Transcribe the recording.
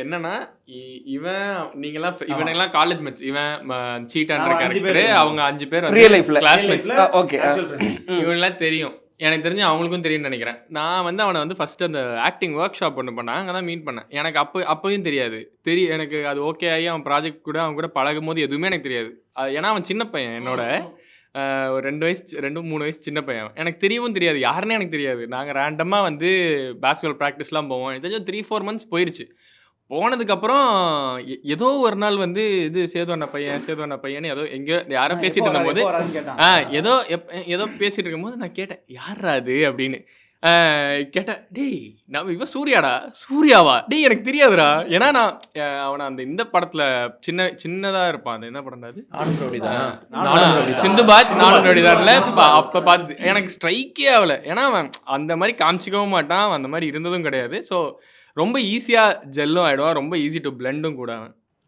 என்னன்னா, இவன் நீங்கலாம் இவனுங்கலாம் காலேஜ் மேட்ஸ். இவன் சீட்டான்ற நாங்க 5 கேரக்டர். பேர் இருக்கோம். அவங்க 5 பேர் ரியல் வந்து லைஃப்ல. கிளாஸ்மேட்ஸ். ஓகே. Actual friends. இவங்கலாம் தெரியும். எனக்கு தெரிஞ்சு அவங்களுக்கும் தெரியும்னு நெனைக்கிறேன். நான் வந்து அவன வந்து ஃபர்ஸ்ட் அந்த ஆக்டிங் வொர்க் ஷாப் ஒண்ணு பண்ணான். அங்க தான் மீட் பண்ணேன். எனக்கு அப்பயும் தெரியாது. எனக்கு அது ஓகே ஆகி அவன் ப்ராஜெக்ட் கூட அவன் கூட பழகும்போது எதுவுமே எனக்கு தெரியாது. ஏன்னா அவன் சின்ன பையன் என்னோட. ஒரு 2 வயசு 2, 3 வயசு சின்ன பையன் அவன். எனக்கு தெரியவும் தெரியாது. யாருன்னே எனக்கு தெரியாது. நாங்க ரேண்டமா வந்து பாஸ்கெட்பால் பிராக்டிஸ்லாம் போவோம். எனக்கு தெரிஞ்சு 3, 4 மந்த்ஸ் போயிருச்சு. போனதுக்கப்புறம் ஏதோ ஒரு நாள் வந்து இது சேது அண்ணா பையன்னு ஏதோ எங்கேயோ யாரோ பேசிட்டு இருந்தபோது ஏதோ பேசிட்டு இருக்கும்போது நான் கேட்டேன், யார்ரா அது அப்படின்னு. கேட்டேன், டேய் நம்ம இவன் சூர்யாடா. சூர்யாவா? டேய் எனக்கு தெரியாதுடா. ஏன்னா நான் அவனை அந்த இந்த படத்துல சின்னதா இருப்பான். அது என்ன படம்டா அது? சிந்துபாத் நானும் ரவுடிதான்ல அப்ப பார்த்து எனக்கு ஸ்ட்ரைக்கே ஆகல. ஏன்னா அவன் அந்த மாதிரி காமிச்சிக்கவும் மாட்டான். அந்த மாதிரி இருந்ததும் கிடையாது. ஸோ ரொம்ப ஈஸியா ஜெல்லும் ஆயிடுவான். ரொம்ப ஈஸி டு பிளெண்டும் கூட அவன்.